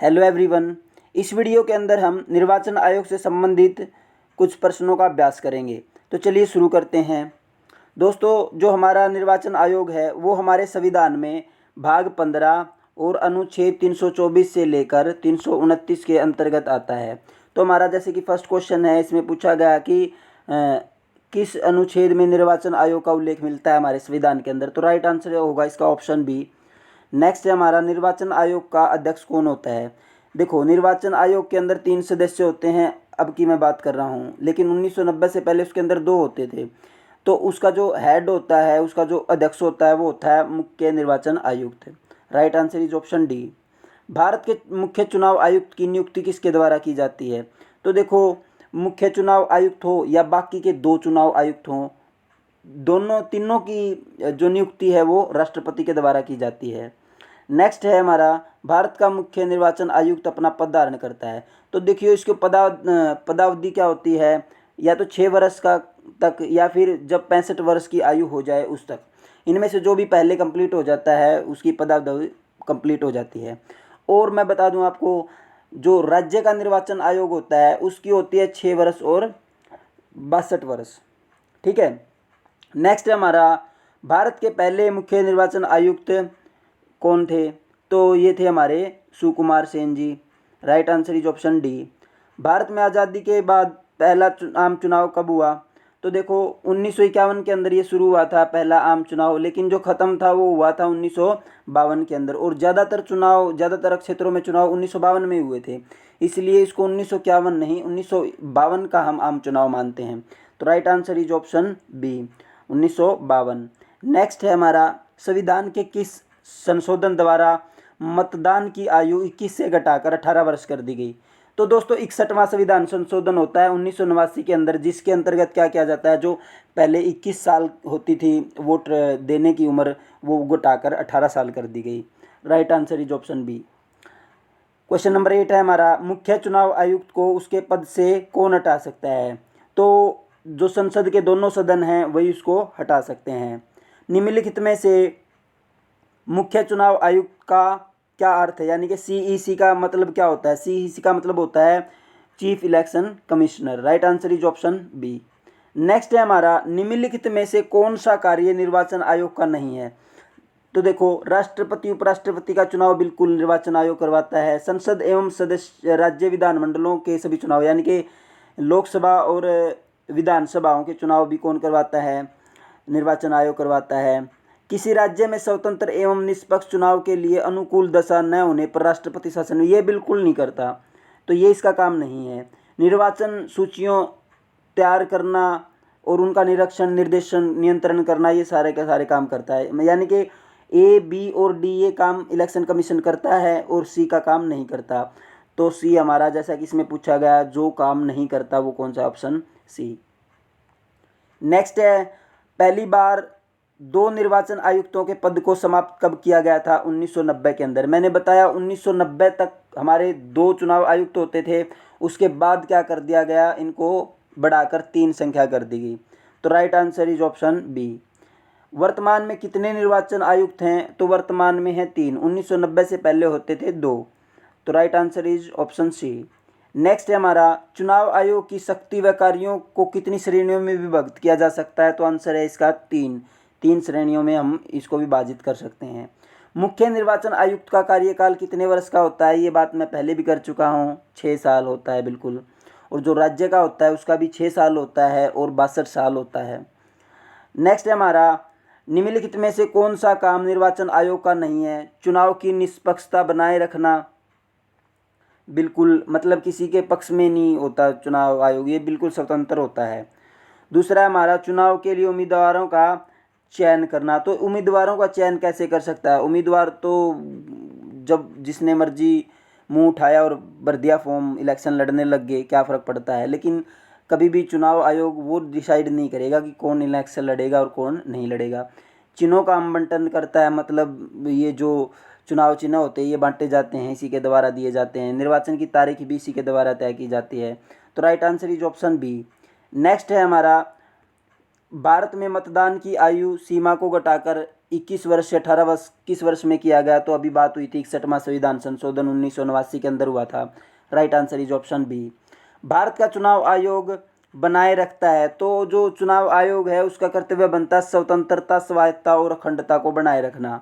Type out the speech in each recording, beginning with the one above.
Hello everyone. इस video के अंदर हम निर्वाचन आयोग से संबंधित कुछ प्रश्नों का अभ्यास करेंगे। तो चलिए शुरू करते हैं। दोस्तों, जो हमारा निर्वाचन आयोग है वो हमारे संविधान में भाग 15 और अनुच्छेद 324 से लेकर 329 के अंतर्गत आता है। तो हमारा जैसे कि फर्स्ट क्वेश्चन है, इसमें पूछा गया कि किस अनुच्छेद में निर्वाचन आयोग का उल्लेख मिलता है हमारे संविधान के अंदर। तो राइट आंसर होगा इसका ऑप्शन बी। नेक्स्ट है हमारा, निर्वाचन आयोग का अध्यक्ष कौन होता है। देखो, निर्वाचन आयोग के अंदर 3 सदस्य होते हैं, अब की मैं बात कर रहा हूँ, लेकिन 1990 से पहले उसके अंदर 2 होते थे। तो उसका जो हेड होता है, उसका जो अध्यक्ष होता है वो होता है मुख्य निर्वाचन आयुक्त। Right answer is option D. Bharat के मुख्य चुनाव आयुक्त की नियुक्ति किसके द्वारा की जाती है। तो देखो, मुख्य चुनाव आयुक्त हो या बाकी के 2 चुनाव आयुक्त हों, तीनों की जो नियुक्ति है वो राष्ट्रपति के द्वारा की जाती है। नेक्स्ट है हमारा, भारत का मुख्य निर्वाचन आयुक्त अपना पद धारण करता है। तो देखिए, इसकी पदावधि क्या होती है, या तो 6 वर्ष का तक या फिर जब 65 वर्ष की आयु हो जाए उस तक। इनमें से जो भी पहले कंप्लीट हो जाता है उसकी पदावधि कंप्लीट हो जाती है। और मैं बता दूं आपको, जो राज्य का निर्वाचन आयोग होता है उसकी होती है 6 वर्ष और 62 वर्ष। ठीक है। नेक्स्ट है हमारा, भारत के पहले मुख्य निर्वाचन आयुक्त कौन थे। तो ये थे हमारे Sukumar Sen ji. Right answer is option D. Bharat में आज़ादी के बाद पहला आम चुनाव कब हुआ। तो देखो, 1951 के अंदर ये शुरू हुआ था पहला आम चुनाव, लेकिन जो ख़त्म था वो हुआ था 1952 के अंदर। और ज़्यादातर क्षेत्रों में चुनाव 1952 में हुए थे, इसलिए इसको 1951 नहीं 1952 का हम आम चुनाव मानते हैं। तो right answer is option B, 1952। Next है हमारा, संविधान के किस संशोधन द्वारा मतदान की आयु 21 से घटाकर 18 वर्ष कर दी गई। तो दोस्तों, 61वां संविधान संशोधन होता है 1989 के अंदर, जिसके अंतर्गत क्या किया जाता है, जो पहले 21 साल होती थी वोट देने की उम्र, वो घटाकर 18 साल कर दी गई। Right answer is option B. Question number 8 है हमारा, मुख्य चुनाव आयुक्त को उसके पद से कौन हटा सकता है। तो जो संसद के दोनों सदन हैं वही उसको हटा सकते हैं। निम्नलिखित में से मुख्य चुनाव आयुक्त का क्या अर्थ है, यानी कि सीईसी का मतलब क्या होता है। सीईसी का मतलब होता है chief election commissioner. Right answer is option B. Next है हमारा, निम्नलिखित में से कौन सा कार्य निर्वाचन आयोग का नहीं है। तो देखो, राष्ट्रपति उपराष्ट्रपति का चुनाव बिल्कुल निर्वाचन आयोग करवाता है। संसद एवं सदस्य राज्य विधानमंडलों के सभी चुनाव, यानी कि लोकसभा और विधानसभाओं के चुनाव भी कौन करवाता है, निर्वाचन आयोग करवाता है। किसी राज्य में स्वतंत्र एवं निष्पक्ष चुनाव के लिए अनुकूल दशा न होने पर राष्ट्रपति शासन ये बिल्कुल नहीं करता, तो ये इसका काम नहीं है। निर्वाचन सूचियों तैयार करना और उनका निरीक्षण, निर्देशन, नियंत्रण करना, ये सारे के सारे काम करता है। यानी कि ए, बी और डी ये काम इलेक्शन कमीशन करता है और सी का काम नहीं करता। तो सी हमारा, जैसा कि इसमें पूछा गया, जो काम नहीं करता वो कौन सा, ऑप्शन सी। नेक्स्ट है, पहली बार 2 निर्वाचन आयुक्तों के पद को समाप्त कब किया गया था। 1990 के अंदर। मैंने बताया 1990 तक हमारे 2 चुनाव आयुक्त होते थे, उसके बाद क्या कर दिया गया, इनको बढ़ाकर 3 संख्या कर दी गई। तो right answer is option B. वर्तमान में कितने निर्वाचन आयुक्त हैं। तो वर्तमान में है 3, 1990 से पहले होते थे 2। तो right answer is option C. Next है हमारा, चुनाव आयोग की शक्ति व कार्यों को कितनी श्रेणियों में विभक्त किया जा सकता है। तो आंसर है इसका 3 श्रेणियों में हम इसको विभाजित कर सकते हैं। मुख्य निर्वाचन आयुक्त का कार्यकाल कितने वर्ष का होता है, ये बात मैं पहले भी कर चुका हूँ, 6 साल होता है बिल्कुल। और जो राज्य का होता है उसका भी 6 साल होता है और 62 साल होता है। नेक्स्ट है हमारा, निम्नलिखित में से कौन सा काम निर्वाचन आयोग का नहीं है। चुनाव की निष्पक्षता बनाए रखना, बिल्कुल, मतलब किसी के पक्ष में नहीं होता चुनाव आयोग, ये बिल्कुल स्वतंत्र होता है। दूसरा है हमारा, चुनाव के लिए उम्मीदवारों का चयन करना। तो उम्मीदवारों का चयन कैसे कर सकता है। उम्मीदवार तो जब जिसने मर्जी मुंह उठाया और भर दिया फॉर्म, इलेक्शन लड़ने लग गए, क्या फ़र्क पड़ता है। लेकिन कभी भी चुनाव आयोग वो डिसाइड नहीं करेगा कि कौन इलेक्शन लड़ेगा और कौन नहीं लड़ेगा। चिन्हों का आवंटन करता है, मतलब ये जो चुनाव चिन्ह होते हैं ये बांटे जाते हैं, इसी के द्वारा दिए जाते हैं। निर्वाचन की तारीख भी इसी के द्वारा तय की जाती है। तो right answer is option B. Next है हमारा, भारत में मतदान की आयु सीमा को घटाकर 21 वर्ष से 18 वर्ष किस वर्ष में किया गया, तो अभी बात हुई थी 61वां संविधान संशोधन 1989 के अंदर हुआ था। Right answer is option B. Bharat का चुनाव आयोग बनाए रखता है, तो जो चुनाव आयोग है उसका कर्तव्य बनता है स्वतंत्रता, स्वायत्तता और अखंडता को बनाए रखना।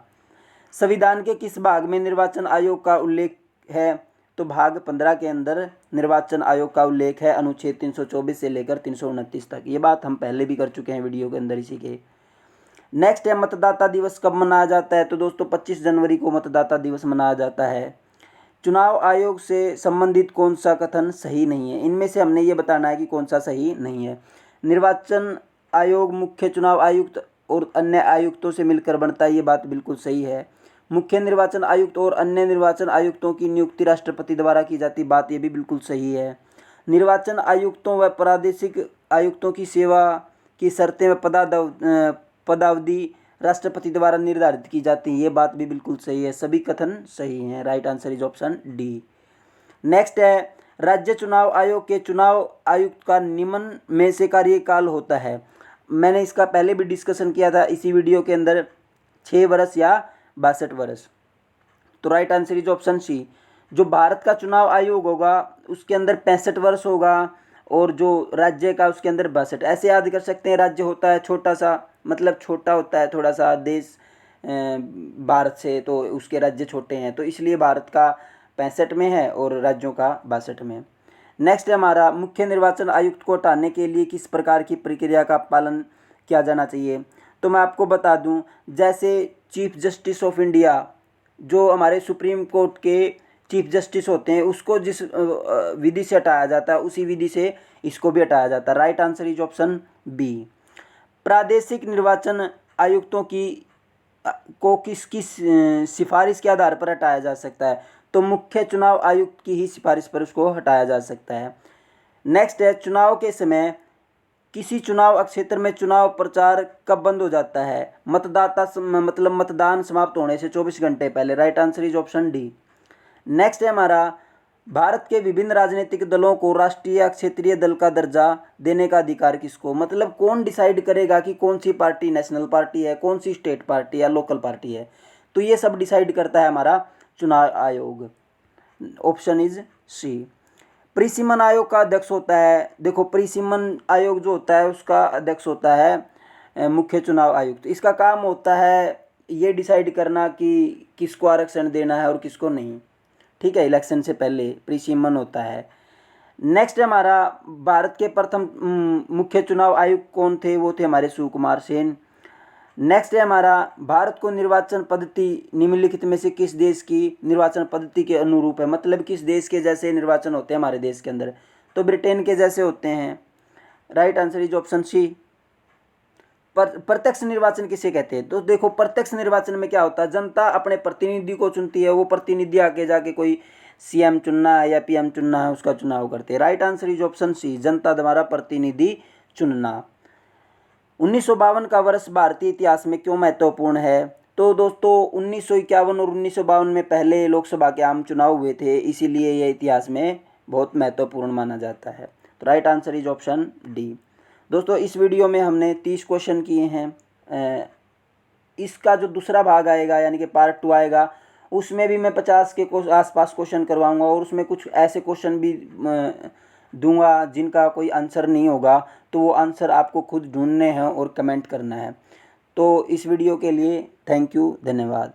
संविधान के किस भाग में निर्वाचन आयोग का उल्लेख है, तो भाग 15 के अंदर निर्वाचन आयोग का उल्लेख है, अनुच्छेद 324 से लेकर 329 तक। ये बात हम पहले भी कर चुके हैं वीडियो के अंदर इसी के। नेक्स्ट है मतदाता दिवस कब मनाया जाता है, तो दोस्तों 25 जनवरी को मतदाता दिवस मनाया जाता है। चुनाव आयोग से संबंधित कौन सा कथन सही नहीं है, इनमें से हमने ये बताना है कि कौन सा सही नहीं है। निर्वाचन आयोग मुख्य चुनाव आयुक्त और अन्य आयुक्तों से मिलकर बनता है, ये बात बिल्कुल सही है। मुख्य निर्वाचन आयुक्त और अन्य निर्वाचन आयुक्तों की नियुक्ति राष्ट्रपति द्वारा की जाती, बात ये भी बिल्कुल सही है। निर्वाचन आयुक्तों व प्रादेशिक आयुक्तों की सेवा की शर्तें व पदावधि राष्ट्रपति द्वारा निर्धारित की जाती है, ये बात भी बिल्कुल सही है। सभी कथन सही हैं। Right answer is option D. Next है राज्य चुनाव आयोग के चुनाव आयुक्त का निम्न में से कार्यकाल होता है। मैंने इसका पहले भी डिस्कशन किया था इसी वीडियो के अंदर, 6 वर्ष या 62 वर्ष। तो right answer is option C. जो भारत का चुनाव आयोग होगा उसके अंदर 65 वर्ष होगा और जो राज्य का उसके अंदर 62। ऐसे याद कर सकते हैं, राज्य होता है छोटा सा, मतलब छोटा होता है थोड़ा सा देश भारत से, तो उसके राज्य छोटे हैं, तो इसलिए भारत का 65 में है और राज्यों का 62 में। नेक्स्ट है हमारा मुख्य निर्वाचन आयुक्त को हटाने के लिए किस प्रकार की प्रक्रिया का पालन किया जाना चाहिए। तो मैं आपको बता दूं, जैसे चीफ जस्टिस ऑफ इंडिया जो हमारे सुप्रीम कोर्ट के चीफ जस्टिस होते हैं उसको जिस विधि से हटाया जाता है उसी विधि से इसको भी हटाया जाता है। Right answer is option B. प्रादेशिक निर्वाचन आयुक्तों की को किसकी सिफारिश के आधार पर हटाया जा सकता है, तो मुख्य चुनाव आयुक्त की ही सिफारिश पर उसको हटाया जा सकता है। नेक्स्ट है चुनाव के समय किसी चुनाव क्षेत्र में चुनाव प्रचार कब बंद हो जाता है, मतलब मतदान समाप्त होने से 24 घंटे पहले। Right answer is option D. Next है हमारा भारत के विभिन्न राजनीतिक दलों को राष्ट्रीय या क्षेत्रीय दल का दर्जा देने का अधिकार किसको, मतलब कौन डिसाइड करेगा कि कौन सी पार्टी नेशनल पार्टी है, कौन सी स्टेट पार्टी या लोकल पार्टी है, तो ये सब डिसाइड करता है हमारा चुनाव आयोग। Option is C. परिसीमन आयोग का अध्यक्ष होता है, देखो परिसीमन आयोग जो होता है उसका अध्यक्ष होता है मुख्य चुनाव आयुक्त। इसका काम होता है ये डिसाइड करना कि किसको आरक्षण देना है और किसको नहीं, ठीक है, इलेक्शन से पहले परिसीमन होता है। नेक्स्ट है हमारा भारत के प्रथम मुख्य चुनाव आयुक्त कौन थे, वो थे हमारे सुकुमार सेन। नेक्स्ट है हमारा भारत को निर्वाचन पद्धति निम्नलिखित में से किस देश की निर्वाचन पद्धति के अनुरूप है, मतलब किस देश के जैसे निर्वाचन होते हैं हमारे देश के अंदर, तो ब्रिटेन के जैसे होते हैं। Right answer is option C. प्रत्यक्ष निर्वाचन किसे कहते हैं, तो देखो प्रत्यक्ष निर्वाचन में क्या होता है, जनता अपने प्रतिनिधि को चुनती है, वो प्रतिनिधि आगे जाके कोई सीएम चुनना है या पीएम चुनना है उसका चुनाव करते हैं। Right answer is option C, जनता द्वारा प्रतिनिधि चुनना। 1952 का वर्ष भारतीय इतिहास में क्यों महत्वपूर्ण है, तो दोस्तों 1951 और 1952 में पहले लोकसभा के आम चुनाव हुए थे, इसीलिए यह इतिहास में बहुत महत्वपूर्ण माना जाता है। तो right answer is option D. दोस्तों इस वीडियो में हमने 30 क्वेश्चन किए हैं। इसका जो दूसरा भाग आएगा यानी कि पार्ट 2 आएगा उसमें भी मैं 50 के आसपास क्वेश्चन करवाऊंगा और उसमें कुछ ऐसे क्वेश्चन भी दूंगा जिनका कोई आंसर नहीं होगा, तो वो आंसर आपको खुद ढूंढने हैं और कमेंट करना है। तो इस वीडियो के लिए थैंक यू, धन्यवाद।